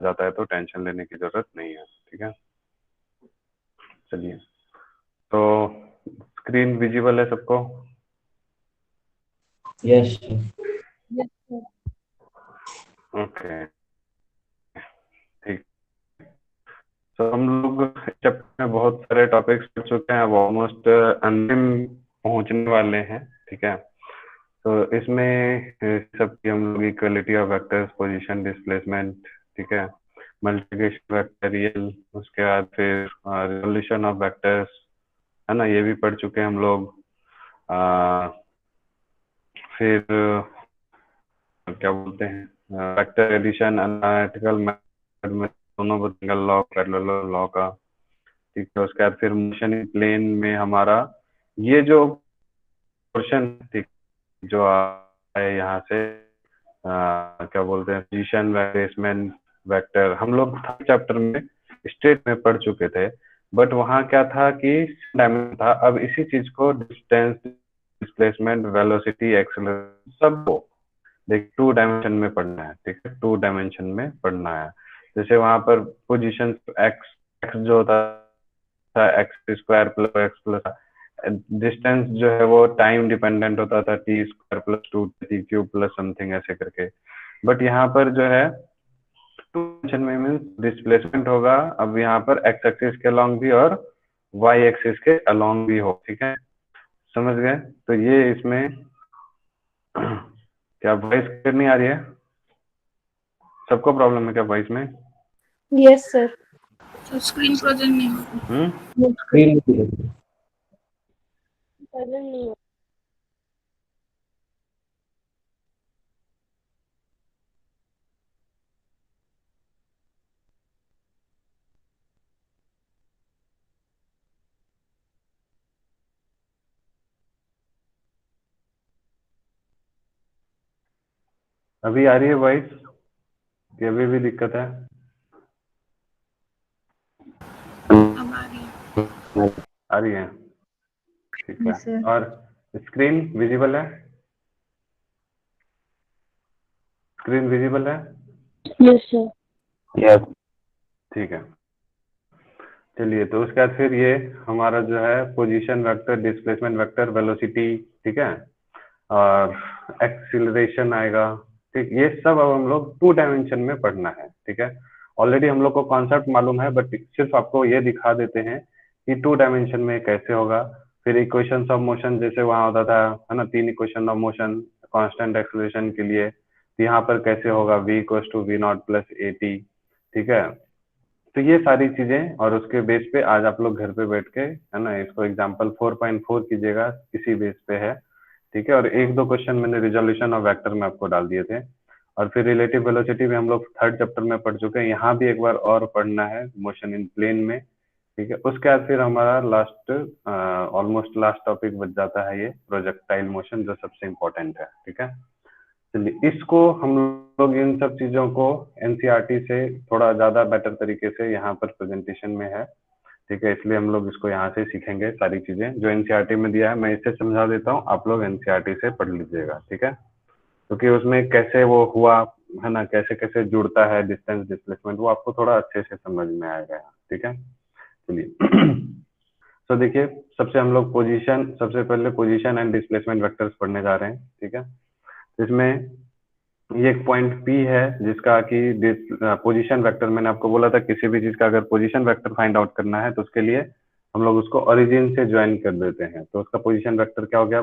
जाता है तो टेंशन लेने की जरूरत नहीं है। ठीक है, चलिए। तो स्क्रीन विजिबल है सबको? यस। Yes, sir. ओके, ठीक। तो हम लोग चैप्टर में बहुत सारे टॉपिक्स पढ़ चुके हैं, अब ऑलमोस्ट अंतिम पहुंचने वाले हैं। ठीक है, तो इसमें सबकी हम लोग equality of vectors, position, displacement, ठीक है, मल्टीप्लिकेशन वेक्टोरियल, उसके बाद फिर रिजोल्यूशन ऑफ वेक्टर्स, है ना, ये भी पढ़ चुके हैं हम लोग। फिर क्या बोलते हैं, वेक्टर एडिशन एनालिटिकल मेथड में दोनों सिंगल लॉ पैरेलल लॉ का। ठीक है, उसके बाद फिर मोशन इन प्लेन में हमारा ये जो पोर्शन, ठीक, जो है यहाँ से क्या बोलते हैं, पोजीशन, प्लेसमेंट, वेक्टर, हम लोग चैप्टर में स्टेट में पढ़ चुके थे। बट वहाँ क्या था कि डायमेंशन था। अब इसी चीज को डिस्टेंस, डिस्प्लेसमेंट, वेलोसिटी, एक्सेलरेशन सबको देख 2 डायमेंशन में पढ़ना है। ठीक है, 2 डायमेंशन में पढ़ना है। जैसे वहां पर पोजीशन एक्स, एक्स जो होता था x square plus x plus, distance जो है वो टाइम डिपेंडेंट होता था, T square plus 2t³ plus something ऐसे करके। बट यहाँ पर जो है 2 डायमेंशन में मीन्स डिस्प्लेसमेंट होगा अब यहाँ पर एक्स एक्सिस के अलोंग भी और वाई एक्सिस के अलोंग भी हो। ठीक है, समझ गए? तो ये इसमें क्या वॉइस क्लियर नहीं आ रही है? सबको प्रॉब्लम है क्या वॉइस में? Yes, sir. तो स्क्रीन प्रेजेंट नहीं होगा। स्क्रीन Present नहीं हो। अभी आ रही है वॉइस कि अभी भी दिक्कत है? अब आ रही है। आ रही है, ठीक है। Yes, sir. और स्क्रीन विजिबल है? स्क्रीन विजिबल है? Yes, sir. यस, ठीक है। चलिए, तो उसके बाद फिर ये हमारा जो है position vector, displacement vector, velocity, ठीक है, और एक्सीलरेशन आएगा। ठीक, ये सब अब हम लोग 2 डायमेंशन में पढ़ना है। ठीक है, ऑलरेडी हम लोग को कॉन्सेप्ट मालूम है, बट सिर्फ आपको ये दिखा देते हैं कि 2 डायमेंशन में कैसे होगा। फिर इक्वेशन ऑफ मोशन जैसे वहां होता था, है ना, 3 equation of motion constant acceleration के लिए, तो यहाँ पर कैसे होगा, v=v0 + at। ठीक है, तो ये सारी चीजें और उसके बेस पे आज आप लोग घर पे बैठ के, है ना, इसको एग्जांपल 4.4 कीजिएगा, इसी बेस पे है। ठीक है, और 1-2 क्वेश्चन मैंने रिजोल्यूशन ऑफ वेक्टर में आपको डाल दिए थे। और फिर रिलेटिव वेलोसिटी भी हम लोग 3rd चैप्टर में पढ़ चुके हैं, यहाँ भी एक बार और पढ़ना है, मोशन इन प्लेन में। ठीक है, उसके बाद फिर हमारा लास्ट, ऑलमोस्ट लास्ट टॉपिक बच जाता है ये प्रोजेक्टाइल मोशन, जो सबसे इम्पोर्टेंट है। ठीक है, चलिए, इसको हम लोग इन सब चीजों को एनसीईआरटी से थोड़ा ज्यादा बेटर तरीके से यहाँ पर प्रेजेंटेशन में है। ठीक है, इसलिए हम लोग इसको यहाँ से सीखेंगे सारी चीजें जो एनसीईआरटी में दिया है। मैं इससे समझा देता हूँ, आप लोग एनसीईआरटी से पढ़ लीजिएगा। ठीक है, क्योंकि उसमें कैसे वो हुआ, है ना, कैसे कैसे जुड़ता है डिस्टेंस, डिस्प्लेसमेंट, वो आपको थोड़ा अच्छे से समझ में आएगा। ठीक है, चलिए। तो देखिए, सबसे हम लोग पोजीशन, सबसे पहले पोजीशन एंड डिस्प्लेसमेंट वेक्टर्स पढ़ने जा रहे हैं। ठीक है, इसमें ये एक पॉइंट पी है जिसका कि पोजीशन वेक्टर, मैंने आपको बोला था किसी भी चीज का अगर पोजीशन वेक्टर फाइंड आउट करना है तो उसके लिए हम लोग उसको ओरिजिन से ज्वाइन कर देते हैं। तो उसका पोजीशन वेक्टर क्या हो गया,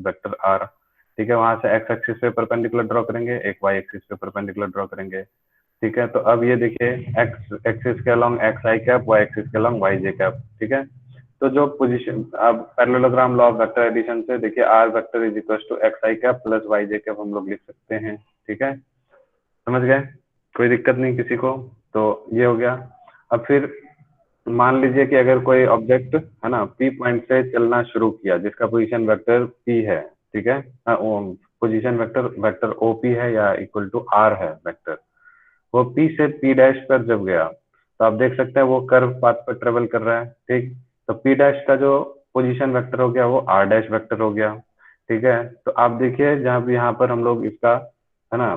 वेक्टर आर। ठीक है, वहां से एक्स एक्सिस पे परपेंडिकुलर ड्रॉ करेंगे, एक वाई एक्सिस पे परपेंडिकुलर ड्रॉ करेंगे। ठीक है, तो अब ये देखिए, एक्स एक्सिस के अलॉन्ग एक्स आई कैप, वाई एक्सिस के अलॉन्ग वाई जे कैप। ठीक है, तो जो पोजीशन, अब parallelogram law of vector addition से देखिए, R vector is equal to X I cap plus Y J cap हम लोग लिख सकते हैं। ठीक है, समझ गए? कोई दिक्कत नहीं किसी को? तो ये हो गया। अब फिर मान लीजिए कि अगर कोई ऑब्जेक्ट, है ना, पी पॉइंट से चलना शुरू किया जिसका पोजीशन वेक्टर पी है। ठीक है, पोजीशन वेक्टर वेक्टर ओपी है या इक्वल टू आर है वेक्टर, वो पी से पी डैश पर जब गया तो आप देख सकते हैं वो कर्व पाथ पर ट्रेवल कर रहा है। ठीक, तो पी डैश का जो पोजीशन वेक्टर हो गया वो आर डैश वेक्टर हो गया। ठीक है, तो आप देखिए जहां भी यहाँ पर हम लोग इसका, है ना,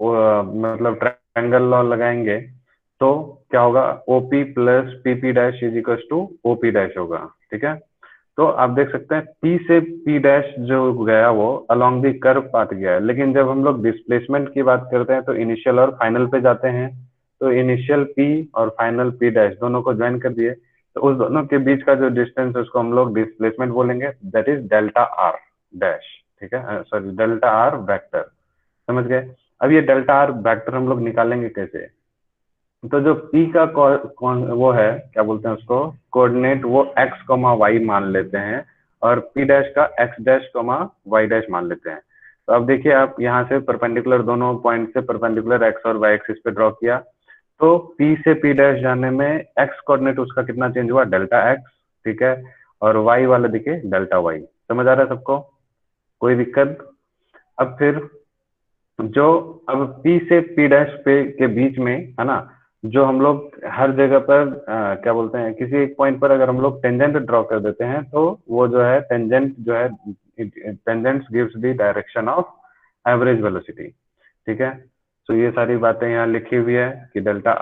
वो मतलब ट्रायंगल लॉ लगाएंगे तो क्या होगा, OP plus PP dash is equal to OP dash होगा, ठीक है। तो आप देख सकते हैं पी से पी डैश जो गया वो अलोंग दी कर्व पाथ गया है, लेकिन जब हम लोग डिस्प्लेसमेंट की बात करते हैं तो इनिशियल और फाइनल पे जाते हैं। तो इनिशियल पी और फाइनल पी डैश दोनों को ज्वाइन कर दिए, तो उस दोनों के बीच का जो डिस्टेंस है उसको हम लोग डिस्प्लेसमेंट बोलेंगे, that is delta R dash, ठीक है, सॉरी डेल्टा आर वेक्टर, समझ गए। अब ये डेल्टा आर वेक्टर हम लोग निकालेंगे कैसे, तो जो P का वो है क्या बोलते हैं उसको, कोऑर्डिनेट, वो x, y मान लेते हैं और P डैश का x डैश, y डैश मान लेते हैं। तो अब देखिए आप यहाँ से परपेंडिकुलर दोनों पॉइंट से परपेंडिकुलर x और y एक्सिस पे ड्रॉ किया, तो P से P डैश जाने में x कोऑर्डिनेट उसका कितना चेंज हुआ, डेल्टा x, ठीक है, और y वाला देखिए डेल्टा y। समझ आ रहा है सबको, कोई दिक्कत। अब फिर जो अब P से P डैश पे के बीच में है ना, जो हम लोग हर जगह पर क्या बोलते हैं, किसी एक पॉइंट पर अगर हम लोग टेंजेंट ड्रॉ कर देते हैं तो वो जो है टेंजेंट जो है, tangent gives the direction of average velocity, ठीक है। तो ये सारी बातें यहाँ लिखी हुई है कि डेल्टा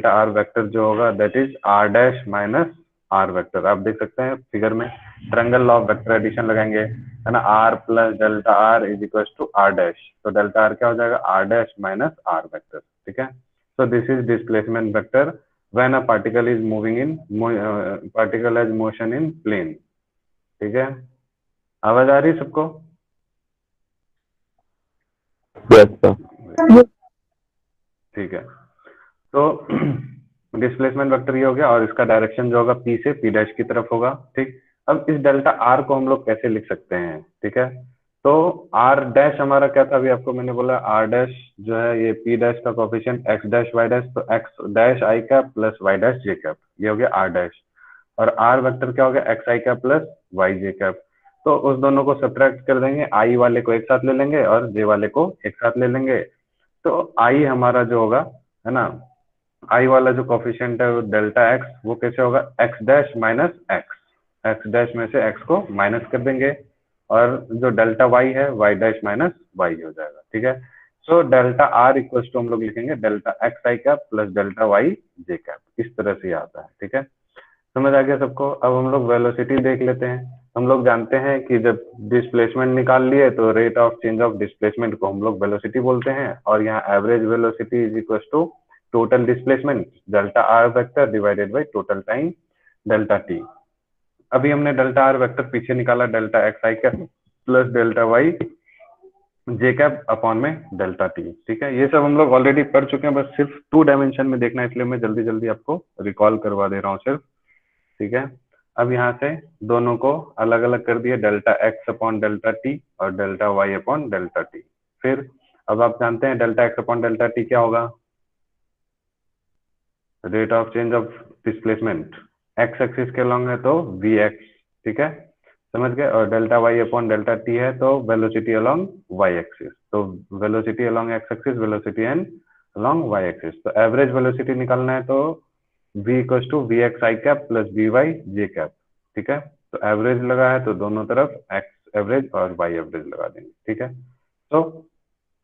आर वेक्टर जो होगा that is R dash minus R vector. आप देख सकते हैं फिगर में triangle law of vector addition लगाएंगे, है ना, R plus delta R is equal to R dash, तो डेल्टा आर क्या हो जाएगा, R dash minus R vector, ठीक है। So this is displacement vector when a particle is moving in particle has motion in plane, ठीक है। आवाज आ रही है सबको? Yes, sir. ठीक है, तो डिस्प्लेसमेंट वेक्टर ये हो गया और इसका डायरेक्शन जो होगा P से P डैश की तरफ होगा, ठीक। अब इस डेल्टा आर को हम लोग कैसे लिख सकते हैं, ठीक है। तो आर डैश हमारा क्या था, अभी आपको मैंने बोला आर डैश जो है ये P डैश का coefficient x dash y dash, तो x dash I cap plus y dash J cap, ये हो गया आर डैश। और आर वेक्टर क्या हो गया, एक्स आई कैप प्लस वाई जे कैप। तो उस दोनों को सब्ट्रैक्ट कर देंगे, आई वाले को एक साथ ले लेंगे और जे वाले को एक साथ ले लेंगे। तो आई हमारा जो होगा, है ना, आई वाला जो कोफिशिएंट है वो डेल्टा एक्स, वो कैसे होगा, x dash minus x, x dash में से एक्स को माइनस कर देंगे और जो डेल्टा वाई है वाई डैश माइनस वाई हो जाएगा, ठीक है। So delta r equal to हम लोग लिखेंगे डेल्टा एक्स आई कैप प्लस डेल्टा वाई जे कैप, इस तरह से आता है, ठीक है। समझ आ गया सबको। अब हम लोग वेलोसिटी देख लेते हैं। हम लोग जानते हैं कि जब डिस्प्लेसमेंट निकाल लिए तो rate of change of displacement को हम लोग वेलोसिटी बोलते हैं, और यहाँ average velocity is equal to total displacement delta r vector divided by total time delta t. अभी हमने डेल्टा आर वेक्टर पीछे निकाला, डेल्टा एक्स आई कैप प्लस डेल्टा वाई जे कैप अपॉन में डेल्टा टी, ठीक है। ये सब हम लोग ऑलरेडी पढ़ चुके हैं, बस सिर्फ 2 डायमेंशन में देखना है, इसलिए मैं जल्दी जल्दी आपको रिकॉल करवा दे रहा हूँ सिर्फ, ठीक है। अब यहाँ से दोनों को अलग अलग कर दिए, delta x upon delta t और delta y upon delta t. फिर अब आप जानते हैं delta x upon delta t क्या होगा, rate of change of displacement, x axis के लॉन्ग है तो वी एक्स, ठीक है, समझ गए। और delta y upon delta t है तो वेलोसिटी अलोंग वाई एक्सिस, तो velocity along x axis, velocity n along y axis. तो एवरेज वेलोसिटी निकालना है तो v equal to v x I cap plus v y J cap, ठीक है। तो एवरेज लगा है तो दोनों तरफ x एवरेज और y एवरेज लगा देंगे, ठीक है। तो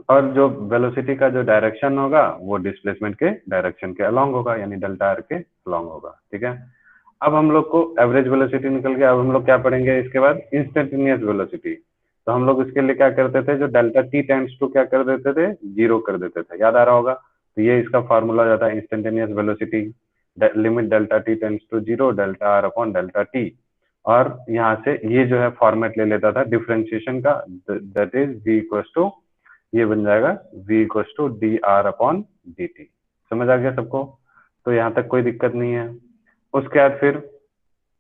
और जो वेलोसिटी का जो डायरेक्शन होगा वो डिस्प्लेसमेंट के डायरेक्शन के अलोंग होगा, यानी डेल्टा आर के अलोंग होगा, ठीक है। अब हम लोग को एवरेज वेलोसिटी निकल गया। अब हम लोग क्या पढ़ेंगे इसके बाद, इंस्टेंटेनियस वेलोसिटी। तो हम लोग इसके लिए क्या करते थे, जो डेल्टा टी टेंड्स टू क्या कर देते थे, 0 कर देते थे, याद आ रहा होगा। तो ये इसका फॉर्मूला जाता है instantaneous velocity, limit delta t tends to 0 delta r upon delta t. और यहाँ से ये जो है फॉर्मेट ले लेता था डिफरेंशिएशन का, that is v equal to, ये बन जाएगा v equal to d r upon d t. समझ आ गया सबको, तो यहाँ तक कोई दिक्कत नहीं है। उसके बाद फिर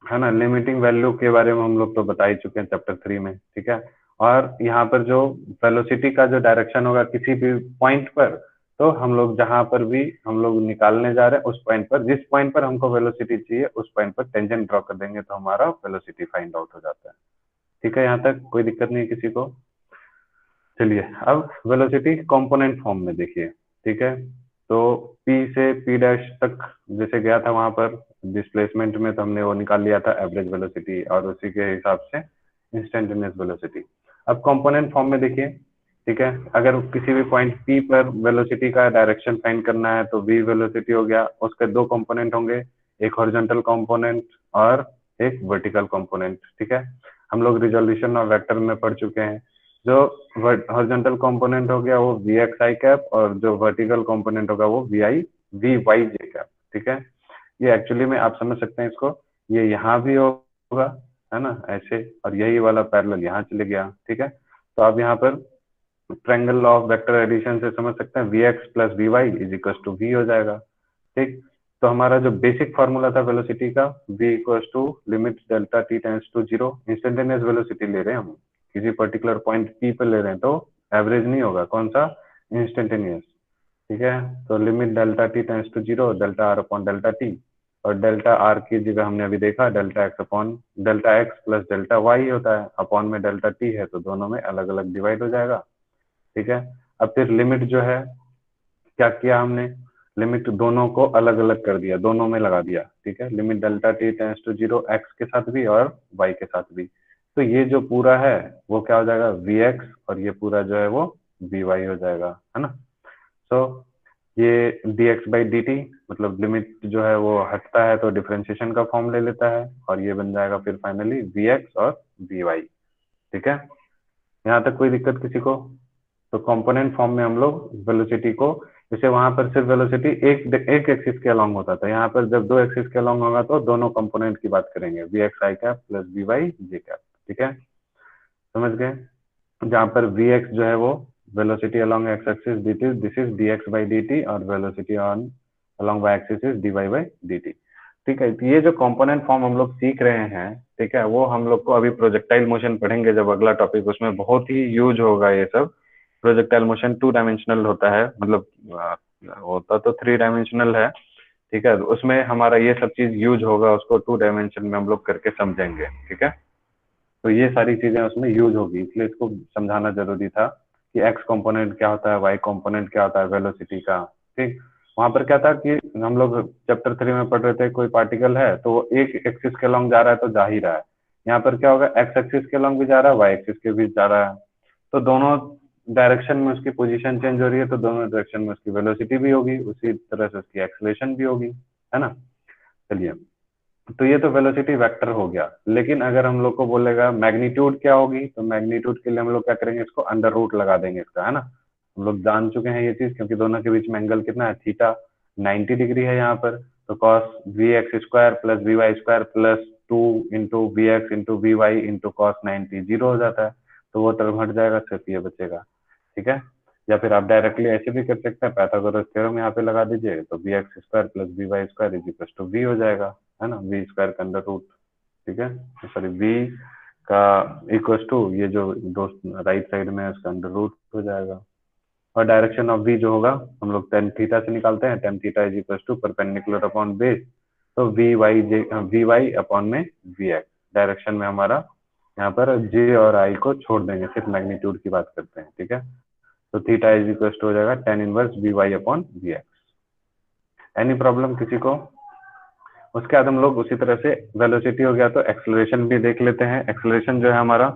है ना, लिमिटिंग वैल्यू के बारे में हम लोग तो बता ही चुके हैं चैप्टर 3 में, ठीक है। और यहाँ पर जो वेलोसिटी का जो डायरेक्शन होगा किसी भी पॉइंट पर, तो हम लोग जहां पर भी हम लोग निकालने जा रहे हैं उस पॉइंट पर, जिस पॉइंट पर हमको वेलोसिटी चाहिए उस पॉइंट पर टेंजेंट ड्रॉ कर देंगे तो हमारा वेलोसिटी फाइंड आउट हो जाता है, ठीक है। यहाँ तक कोई दिक्कत नहीं है किसी को। चलिए अब वेलोसिटी कंपोनेंट फॉर्म में देखिए, ठीक है। तो P से P डैश तक जैसे गया था वहां पर डिस्प्लेसमेंट में, तो हमने वो निकाल लिया था एवरेज वेलोसिटी और उसी के हिसाब से इंस्टेंटेनियस वेलोसिटी। अब कंपोनेंट फॉर्म में देखिए, ठीक है। अगर किसी भी पॉइंट P पर वेलोसिटी का डायरेक्शन फाइंड करना है तो V वेलोसिटी हो गया, उसके दो कंपोनेंट होंगे, एक हॉरिजॉन्टल कंपोनेंट और एक वर्टिकल कंपोनेंट। ठीक है, हम लोग रिजोल्यूशन और वेक्टर में पढ़ चुके हैं। जो हॉरिजॉन्टल कंपोनेंट हो गया वो Vxi कैप और जो वर्टिकल कंपोनेंट होगा वो Vyj कैप। ठीक है, ये एक्चुअली में आप समझ सकते हैं इसको, ये यहाँ भी होगा, है ना, ऐसे, और यही वाला पैरेलल यहाँ चले गया। ठीक है, तो आप यहाँ पर ट्रायंगल ऑफ वेक्टर एडिशन से समझ सकते हैं Vx plus Vy is equal to V हो जाएगा। ठीक, तो हमारा जो बेसिक फॉर्मूला था वेलोसिटी का, V equal to limit delta t tends to 0, instantaneous velocity ले रहे हैं हम, किसी पर्टिकुलर पॉइंट P पर ले रहे हैं, तो एवरेज नहीं होगा, कौन सा, इंस्टेंटेनियस। ठीक है, तो limit delta t tends to 0 delta r upon delta t, और डेल्टा r की जगह हमने अभी देखा delta x upon delta x plus delta y होता है, अपॉन में डेल्टा t है तो दोनों में अलग अलग डिवाइड हो जाएगा। ठीक है, अब फिर लिमिट जो है क्या किया हमने, लिमिट दोनों को अलग अलग कर दिया, दोनों में लगा दिया। ठीक है, limit delta t tends to 0 x के साथ भी और y के साथ भी, तो ये जो पूरा है वो क्या हो जाएगा, Vx, और ये पूरा जो है वो Vy हो जाएगा, है ना। तो ये dx बाई dt, मतलब लिमिट जो है वो हटता है तो डिफरेंशिएशन का फॉर्म ले लेता है, और ये बन जाएगा फिर फाइनली Vx और Vy। ठीक है, यहाँ तक कोई दिक्कत किसी को? तो कंपोनेंट फॉर्म में हम लोग वेलोसिटी को, जैसे वहां पर सिर्फ वेलोसिटी एक एक्सिस के अलोंग होता था, यहाँ पर जब दो एक्सिस के अलोंग होगा तो दोनों कंपोनेंट की बात करेंगे, Vxi cap plus Vy j cap. ठीक है, समझ गए? जहाँ पर Vx जो है वो velocity along x axis this is dx by dt, और velocity on along y axis is dy by dt। ठीक है, तो ये जो कंपोनेंट फॉर्म हम लोग सीख रहे हैं, ठीक है, वो हम लोग को अभी प्रोजेक्टाइल मोशन पढ़ेंगे जब अगला टॉपिक, उसमें बहुत ही यूज होगा ये सब। प्रोजेक्टाइल मोशन 2 डायमेंशनल होता है, मतलब होता तो 3 डायमेंशनल है। ठीक है, उसमें हमारा ये सब चीज यूज होगा, उसको 2 डायमेंशन में हम लोग करके समझेंगे। ठीक है, तो ये सारी चीजें उसमें यूज होगी, इसलिए इसको समझाना जरूरी था कि एक्स कंपोनेंट क्या होता है, वाई कंपोनेंट क्या होता है वेलोसिटी का। ठीक, वहां पर क्या था कि हम लोग चैप्टर 3 में पढ़ रहे थे, कोई पार्टिकल है तो वो एक एक्सिस के लॉन्ग जा रहा है तो जा ही रहा है, यहाँ पर क्या होगा, एक्स एक्सिस के लॉन्ग भी जा रहा है, वाई एक्सिस के भी जा रहा है, तो दोनों डायरेक्शन में उसकी पोजीशन चेंज हो रही है, तो दोनों डायरेक्शन में उसकी वेलोसिटी भी होगी, उसी तरह से उसकी एक्सेलरेशन भी होगी, है ना। चलिए, तो ये तो वेलोसिटी वेक्टर हो गया, लेकिन अगर हम लोग को बोलेगा मैग्नीट्यूड क्या होगी, तो मैग्नीट्यूड के लिए हम लोग क्या करेंगे, इसको अंडर रूट लगा देंगे इसका, है ना। हम लोग जान चुके हैं ये चीज, क्योंकि दोनों के बीच में एंगल कितना है, थीटा 90 डिग्री है यहाँ पर, तो cos Vx square plus Vy square plus 2 into Vx into Vy into cos 90 zero हो जाता है, तो वो टर्म हट जाएगा, सिर्फ ये बचेगा। ठीक है, या फिर आप डायरेक्टली ऐसे भी कर सकते हैं, पैथागोरस थ्योरम यहाँ पे लगा दीजिए, तो Vx square plus Vy square is equal to V हो जाएगा, है ना, V स्क्वायर का अंडर रूट। ठीक है, सॉरी V का इक्वल टू ये जो दो राइट साइड में है उसका अंडर रूट हो जाएगा, और डायरेक्शन ऑफ V जो होगा हम लोग टेन थीटा से निकालते हैं, tan theta is equal to perpendicular upon base, तो Vy अपॉन में Vx, डायरेक्शन में हमारा यहाँ पर J और I को छोड़ देंगे, सिर्फ मैग्नीट्यूड की बात करते हैं। ठीक है, तो थीटा इज इक्वल टू हो जाएगा tan inverse Vy upon Vx। Any problem किसी को? उसके बाद हम लोग उसी तरह से वेलोसिटी हो गया तो एक्सेलरेशन भी देख लेते हैं। एक्सेलरेशन जो है हमारा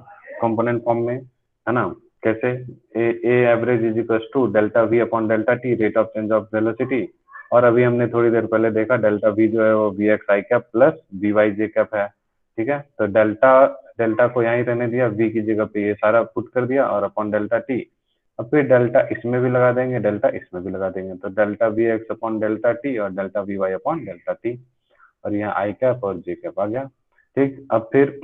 कंपोनेंट फॉर्म में, है ना, कैसे, a average is equal to delta v upon delta t, rate of change of velocity, और अभी हमने थोड़ी देर पहले देखा डेल्टा वी जो है वो Vxi cap plus Vy j cap है। ठीक है, तो डेल्टा को यहीं रहने दिया, वी की जगह पे ये सारा पुट कर दिया, और अपॉन डेल्टा टी, अब फिर डेल्टा इसमें भी लगा देंगे, डेल्टा इसमें भी लगा देंगे, तो delta Vx upon delta t और delta Vy upon delta t, और यहाँ आई कैप और जे कैप आ गया। ठीक, अब फिर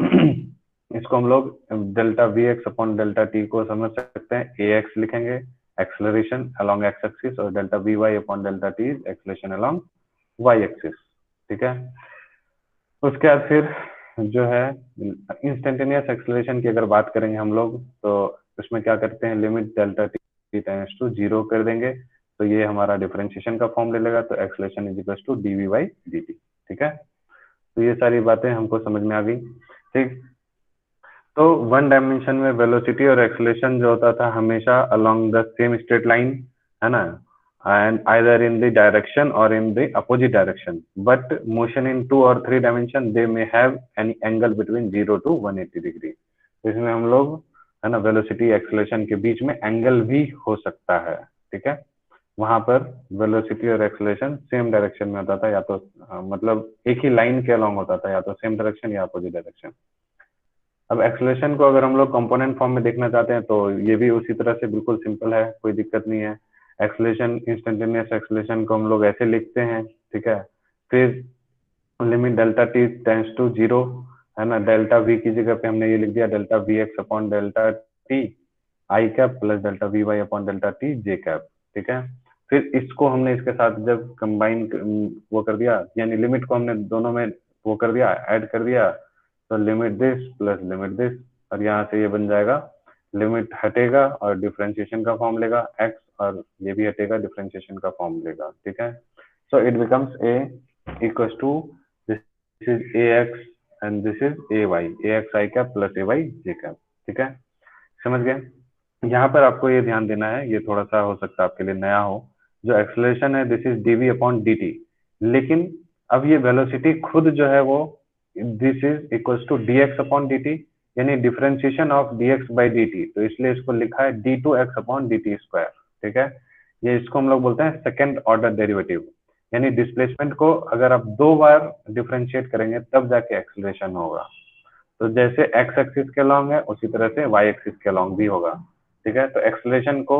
इसको हम लोग delta Vx upon delta t को समझ सकते हैं, ax लिखेंगे एक्सेलरेशन अलोंग एक्स एक्सिस, और delta Vy upon delta t acceleration along y axis. ठीक है, उसके बाद फिर जो है इंस्टेंटेनियस एक्सेलरेशन की अगर बात करेंगे हम लोग, तो उसमें क्या करते हैं, limit delta t tends to 0 कर देंगे, तो ये हमारा डिफरेंशिएशन का फॉर्म ले लेगा, तो acceleration is equal to dv by dt। ठीक है, तो ये सारी बातें हमको समझ में आ गई। ठीक, तो वन डायमेंशन में वेलोसिटी और एक्सेलरेशन जो होता था हमेशा along the same straight line, है ना, and either in the direction or in the opposite direction, but motion in 2 or 3 dimension they may have any angle between 0 to 180 degree। इसमें हम लोग है ना, वेलोसिटी एक्सेलरेशन के बीच में एंगल भी हो सकता है, ठीक है। वहां पर वेलोसिटी और एक्सेलरेशन सेम डायरेक्शन में होता था, या तो मतलब एक ही लाइन के अलॉन्ग होता था, या तो सेम डायरेक्शन या अपोजिट डायरेक्शन। अब एक्सेलरेशन को अगर हम लोग कंपोनेंट फॉर्म में देखना चाहते हैं तो ये भी उसी तरह से बिल्कुल सिंपल है, कोई दिक्कत नहीं है। एक्सेलरेशन, इंस्टेंटेनियस एक्सेलरेशन को हम लोग ऐसे लिखते हैं, ठीक है। फिर limit delta t tends to 0, है ना, डेल्टा वी की जगह पे हमने ये लिख दिया delta v x upon delta t i cap plus delta v y upon delta t j cap, ठीक है। फिर इसको हमने इसके साथ जब कंबाइन वो कर दिया, यानी लिमिट को हमने दोनों में वो कर दिया, ऐड कर दिया, तो limit this plus limit this, और यहाँ से ये बन जाएगा, लिमिट हटेगा और डिफरेंशिएशन का फॉर्म लेगा एक्स, और ये भी हटेगा डिफरेंशिएशन का फॉर्म लेगा, ठीक है। So it becomes a equal to this is a x and this is a y, a x I cap plus a y J cap, ठीक है। समझ गए। यहाँ पर आपको ये ध्यान देना है, ये थोड़ा सा हो सकता है आपके लिए नया हो, जो एक्सेलरेशन है this is d v upon d t, लेकिन अब ये वेलोसिटी खुद जो है वो this is equals to d x upon d t, यानी differentiation of d x by d t, तो इसलिए इसको लिखा है d two x upon d t square, ठीक है। ये इसको हम लोग बोलते हैं सेकेंड ऑर्डर डेरिवेटिव, यानी डिस्प्लेसमेंट को अगर आप 2 बार डिफरेंशिएट करेंगे तब जाके एक्सेलरेशन होगा। तो जैसे एक्स एक्सिस के अलॉन्ग है उसी तरह से वाई एक्सिस के अलॉन्ग भी होगा, ठीक है। तो एक्सेलरेशन को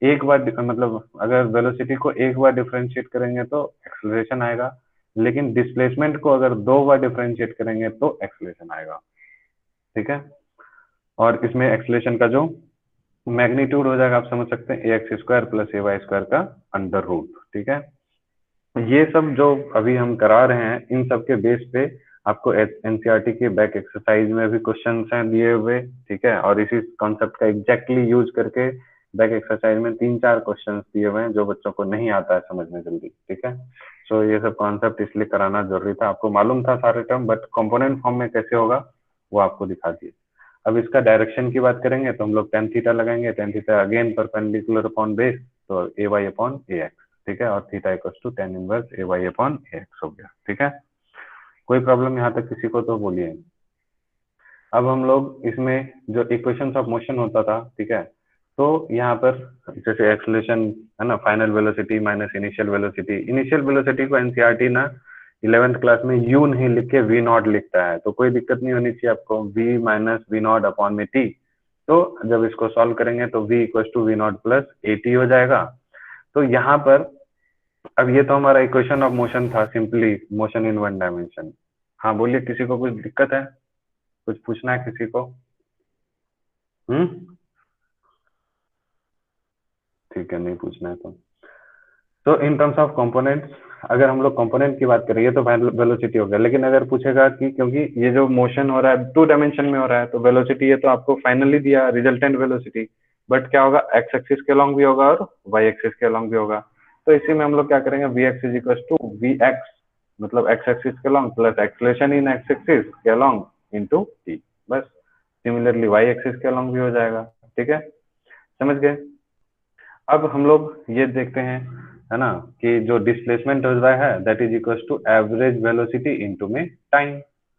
एक बार मतलब अगर वेलोसिटी को एक बार डिफरेंशिएट करेंगे तो एक्सेलरेशन आएगा, लेकिन डिस्प्लेसमेंट को अगर 2 बार डिफरेंशिएट करेंगे तो एक्सेलरेशन आएगा, ठीक है। और इसमें एक्सेलरेशन का जो मैग्नीट्यूड हो जाएगा आप समझ सकते हैं, ए x square plus a Y square का अंडर रूट, ठीक है। ये सब जो अभी हम करा रहे हैं इन सब के बेस पे आपको एनसीईआरटी के बैक एक्सरसाइज में भी क्वेश्चन हैं दिए हुए, ठीक है। और इसी कॉन्सेप्ट का एग्जैक्टली यूज करके बैक एक्सरसाइज में 3-4 क्वेश्चन दिए हुए हैं जो बच्चों को नहीं आता है समझने जल्दी, ठीक है। सो ये सब कॉन्सेप्ट इसलिए कराना जरूरी था, आपको मालूम था सारे टर्म, बट कंपोनेंट फॉर्म में कैसे होगा वो आपको दिखा दिए। अब इसका डायरेक्शन की बात करेंगे तो हम लोग टेन थीटा लगाएंगे, tan theta again perpendicular upon base, तो a y upon a x, ठीक है। और theta equals to tan inverse a y upon a x हो गया, ठीक है। कोई प्रॉब्लम यहाँ तक किसी को तो बोलिए। अब हम लोग इसमें जो इक्वेशंस ऑफ मोशन होता था, ठीक है, तो यहाँ पर जैसे एक्सेलरेशन है ना, final velocity minus initial velocity, initial velocity को एनसीईआरटी ना 11th क्लास में यू नहीं लिख के वी नॉट लिखता है, तो कोई दिक्कत नहीं होनी चाहिए आपको, v minus v not upon में टी, तो जब इसको सॉल्व करेंगे तो v equal to v not plus a t हो जाएगा। तो यहाँ पर अब ये तो हमारा इक्वेशन ऑफ मोशन था, simply motion in one dimension. हाँ बोलिए, किसी को कुछ दिक्कत है, कुछ पूछना है किसी को? ठीक है, नहीं पूछना है तो इन टर्म्स ऑफ कंपोनेंट्स अगर हम लोग कंपोनेंट की बात करें, ये तो वेलोसिटी हो गया, लेकिन अगर पूछेगा कि क्योंकि ये जो मोशन हो रहा है 2 डायमेंशन में हो रहा है तो वेलोसिटी ये तो आपको फाइनली दिया रिजल्टेंट वेलोसिटी, बट क्या होगा, एक्स एक्सिस के अलॉन्ग भी होगा और वाई एक्सिस के अलॉन्ग भी होगा। तो इसी में हम लोग क्या करेंगे, v x is equal to v x मतलब एक्स एक्सिस के along plus acceleration in x axis के अलॉन्ग इनटू टी, बस। सिमिलरली वाई एक्सिस के अलॉन्ग भी हो जाएगा, ठीक है, समझ गए। अब हम लोग ये देखते हैं, है ना, कि जो डिस्प्लेसमेंट हो रहा है that is equal to average velocity into में टाइम।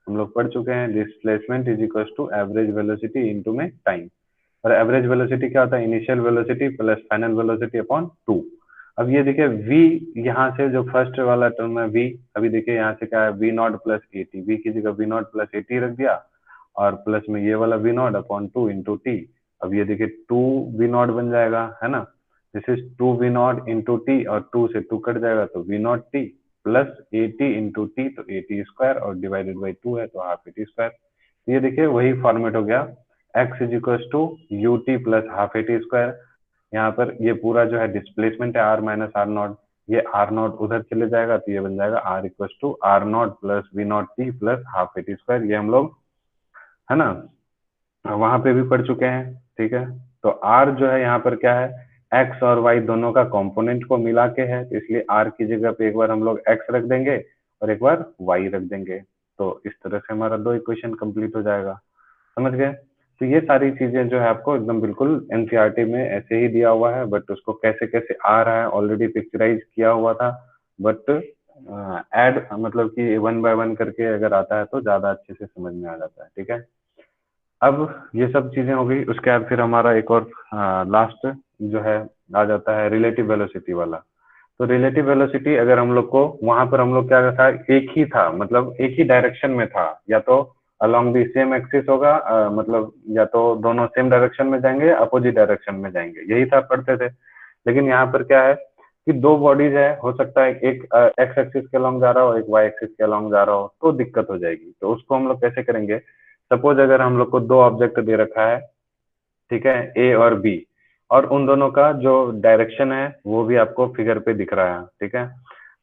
हम लोग पढ़ चुके हैं displacement is equal to average velocity into में टाइम, और एवरेज वेलोसिटी क्या होता है, initial velocity plus final velocity upon 2। अब ये देखिए v, यहाँ से जो फर्स्ट वाला टर्म है v, अभी देखिए यहाँ से क्या है, v not plus a t, v की जगह v not plus a t रख दिया, और प्लस में ये वाला v not upon 2 into t. अब ये देखिए 2 वी नॉट बन जाएगा, है ना, this is 2 v not into t, और 2 से 2 कट जाएगा तो v not t plus a t into t, तो ए टी स्क्वायर और डिवाइडेड बाई 2 है तो हाफ ए टी स्क्वायर। तो ये देखिए वही फॉर्मेट हो गया, x is equal to u t plus half a t square. यहाँ पर ये पूरा जो है डिस्प्लेसमेंट है आर माइनस आर नॉट, ये आर नॉट उधर चले जाएगा तो ये बन जाएगा r equal to r not plus v not t plus half a t square. ये हम लोग है ना वहां पे भी पढ़ चुके हैं, ठीक है। तो आर जो है यहाँ पर क्या है, एक्स और वाई दोनों का कंपोनेंट को मिला के है, तो इसलिए आर की जगह पे एक बार हम लोग एक्स रख देंगे और एक बार वाई रख देंगे, तो इस तरह से हमारा 2 इक्वेशन कंप्लीट हो जाएगा, समझ गए। तो ये सारी चीजें जो है आपको एकदम बिल्कुल एनसीईआरटी में ऐसे ही दिया हुआ है, बट उसको कैसे कैसे आ रहा है ऑलरेडी पिक्चराइज किया हुआ था, बट ऐड मतलब कि 1 बाय 1 करके अगर आता है तो ज्यादा अच्छे से समझ में आ जाता है, ठीक है। अब ये सब चीजें हो गई, उसके बाद फिर हमारा एक और लास्ट जो है आ जाता है रिलेटिव वेलोसिटी वाला। तो रिलेटिव वेलोसिटी अगर हम लोग को वहां पर हम लोग क्या था, एक ही था, मतलब एक ही डायरेक्शन में था, या तो अलोंग दी सेम एक्सिस होगा, मतलब या तो दोनों सेम डायरेक्शन में जाएंगे या अपोजिट डायरेक्शन में जाएंगे, यही था पढ़ते थे। लेकिन यहाँ पर क्या है कि दो बॉडीज है, हो सकता है एक एक्स एक्सिस के अलोंग जा रहा हो, एक वाई एक्सिस के अलोंग जा रहा हो, तो दिक्कत हो जाएगी। तो उसको हम लोग कैसे करेंगे, सपोज अगर हम लोग को दो ऑब्जेक्ट दे रखा है, ठीक है, ए और बी, और उन दोनों का जो डायरेक्शन है वो भी आपको फिगर पे दिख रहा है, ठीक है।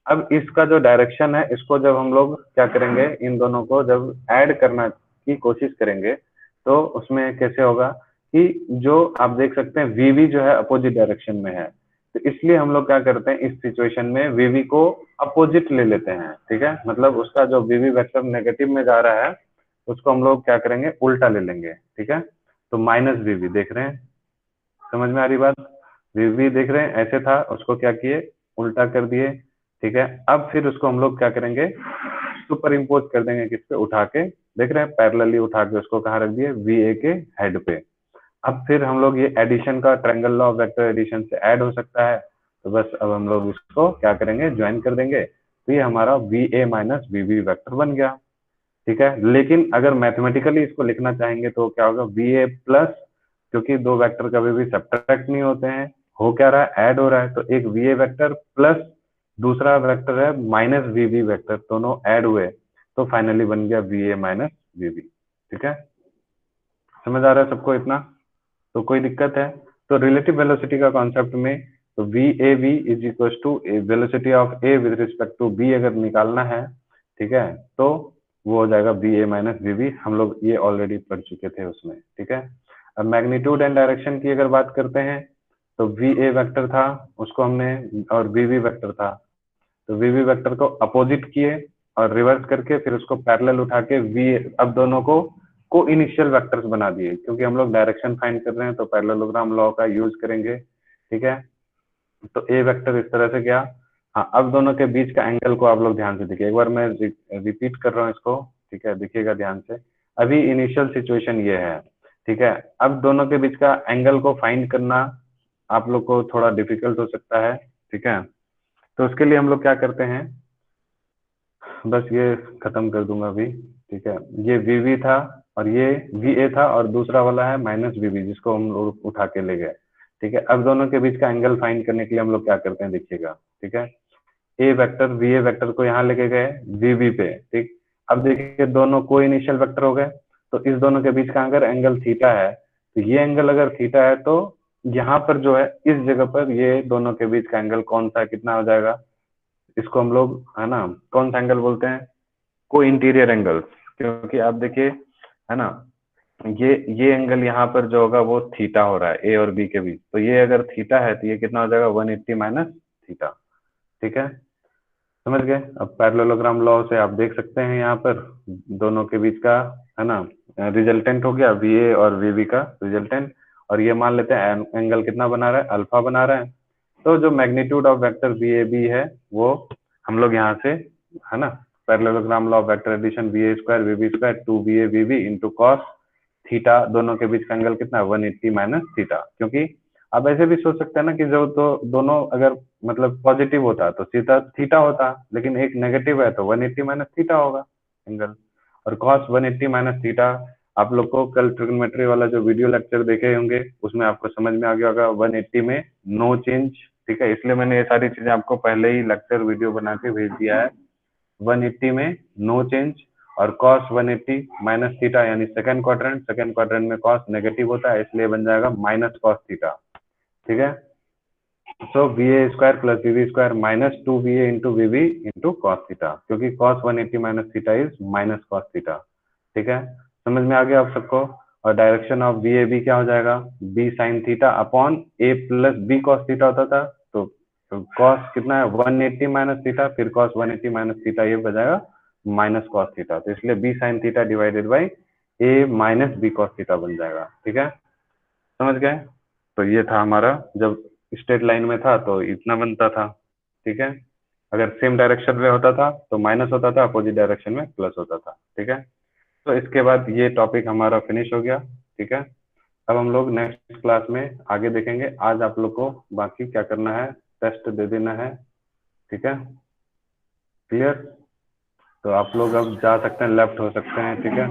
अब इसका जो डायरेक्शन है, इसको जब हम लोग क्या करेंगे, इन दोनों को जब ऐड करना की कोशिश करेंगे, तो उसमें कैसे होगा कि जो आप देख सकते हैं वीवी जो है अपोजिट डायरेक्शन में है, तो इसलिए हम लोग क्या करते हैं, इस सिचुएशन में वीवी को अपोजिट ले लेते हैं, ठीक है। मतलब उसका जो वीवी वेक्टर नेगेटिव में जा रहा है, उसको हम लोग क्या करेंगे, उल्टा ले लेंगे, ठीक है। तो माइनस वीवी देख रहे हैं, समझ में आ रही बात, वीवी देख रहे हैं ऐसे था, उसको क्या किए, उल्टा कर दिए, ठीक है। अब फिर उसको हम लोग क्या करेंगे, सुपर इम्पोज कर देंगे किस पे, उठा के, देख रहे हैं पैरेलली उठा के उसको कहाँ रख दिए, वी ए के हेड पे। अब फिर हम लोग ये एडिशन का triangle law of vector addition से ऐड हो सकता है, तो बस अब हम लोग इसको क्या करेंगे, ज्वाइन कर देंगे, तो ये हमारा v a minus v b vector बन गया, ठीक है। लेकिन अगर मैथमेटिकली इसको लिखना चाहेंगे तो क्या होगा, वी ए प्लस, क्योंकि दो वेक्टर कभी भी सब्ट्रैक्ट नहीं होते हैं, हो क्या रहा है, ऐड हो रहा है, तो एक वी ए वैक्टर प्लस दूसरा वेक्टर है माइनस वी बी वैक्टर, दोनों ऐड हुए, तो फाइनली बन गया v a minus v b, ठीक है। समझ आ रहा है सबको इतना, तो कोई दिक्कत है। तो रिलेटिव वेलोसिटी का कॉन्सेप्ट में, तो v a b is equal to velocity of a with respect to b अगर निकालना है, ठीक है, तो वो हो जाएगा v a minus v b, हम लोग ये ऑलरेडी पढ़ चुके थे उसमें, ठीक है। अब मैग्नीट्यूड एंड डायरेक्शन की अगर बात करते हैं, तो वी ए वैक्टर था, उसको हमने, और वी बी वैक्टर था, तो वी बी वैक्टर को अपोजिट किए और रिवर्स करके फिर उसको पैरेलल उठा के वी, अब दोनों को इनिशियल वेक्टर्स बना दिए, क्योंकि हम लोग डायरेक्शन फाइंड कर रहे हैं तो पैरेललोग्राम लॉ का यूज करेंगे, ठीक है। तो ए वेक्टर इस तरह से गया। हाँ, अब दोनों के बीच का एंगल को आप लोग ध्यान से देखिए, एक बार मैं रिपीट कर रहा हूँ इसको, ठीक है, देखिएगा ध्यान से। अभी इनिशियल सिचुएशन ये है, ठीक है। अब दोनों के बीच का एंगल को फाइंड करना आप लोग को थोड़ा डिफिकल्ट हो सकता है, ठीक है। तो उसके लिए हम लोग क्या करते हैं, बस ये खत्म कर दूंगा अभी, ठीक है। ये वीवी था और ये वी ए था, और दूसरा वाला है माइनस वीवी जिसको हम लोग उठा के ले गए, ठीक है। अब दोनों के बीच का एंगल फाइंड करने के लिए हम लोग क्या करते हैं, देखिएगा, ठीक है। ए वेक्टर वी ए वेक्टर को यहाँ लेके गए वीवी पे, ठीक। अब देखिए दोनों को इनिशियल वेक्टर हो गए, तो इस दोनों के बीच का अगर एंगल थीटा है, तो ये एंगल अगर थीटा है, तो यहाँ पर जो है इस जगह पर ये दोनों के बीच का एंगल कौन सा है, कितना हो जाएगा, इसको हम लोग, है ना, कौन सा एंगल बोलते हैं, को इंटीरियर एंगल, क्योंकि आप देखिए, है ना, ये एंगल यहाँ पर जो होगा वो थीटा हो रहा है ए और बी के बीच, तो ये अगर थीटा है तो ये कितना हो जाएगा, 180 माइनस थीटा, ठीक है। समझ गए। अब पैरेललोग्राम लॉ से आप देख सकते हैं यहाँ पर दोनों के बीच का, है ना, रिजल्टेंट हो गया वी ए और वी बी का रिजल्टेंट, और ये मान लेते हैं एंगल कितना बना रहा है, अल्फा बना रहा है। तो जो magnitude of vector v a b है वो हम लोग यहाँ से, है ना, parallelogram law of vector addition v a square v b square 2 v a v b into cos theta, दोनों के बीच का एंगल कितना है, 180 माइनस थीटा। क्योंकि आप ऐसे भी सोच सकते हैं ना कि जो तो दोनों अगर मतलब पॉजिटिव होता तो थीटा थीटा होता, लेकिन एक नेगेटिव है तो 180 माइनस थीटा होगा एंगल। और कॉस 180 माइनस थीटा, आप लोग को कल ट्रिग्नोमेट्री वाला जो वीडियो लेक्चर देखे होंगे उसमें आपको समझ में आ गया होगा, 180 में नो चेंज, ठीक है। इसलिए मैंने ये सारी चीजें आपको पहले ही लेक्चर वीडियो बना के भेज दिया है। 180 में नो चेंज, और कॉस 180 माइनस थीटा यानी सेकंड क्वाड्रेंट में कॉस नेगेटिव होता है, इसलिए बन जाएगा माइनस कॉस थीटा, ठीक है। So v a square plus v b square minus 2 v a into v b into cos theta, क्योंकि cos 180 minus theta is minus cos theta, ठीक है। समझ में आ गया आप सबको। और direction of v a b क्या हो जाएगा, b sign theta upon a plus b cos theta होता था, तो कॉस कितना है 180 माइनस थीटा, फिर कॉस 180 माइनस थीटा, ये बजाएगा माइनस कॉस थीटा, तो इसलिए b sign theta divided by a minus b cos theta बन जाएगा, ठीक है। समझ गए। तो ये था हमारा, जब स्ट्रेट लाइन में था तो इतना बनता था, ठीक है। अगर सेम डायरेक्शन में होता था तो माइनस होता था, अपोजिट डायरेक्शन में प्लस होता था, ठीक है। तो इसके बाद ये टॉपिक हमारा फिनिश हो गया, ठीक है। अब हम लोग नेक्स्ट क्लास में आगे देखेंगे। आज आप लोग को बाकी क्या करना है, टेस्ट दे देना है, ठीक है, क्लियर। तो आप लोग अब जा सकते हैं, लेफ्ट हो सकते हैं, ठीक है।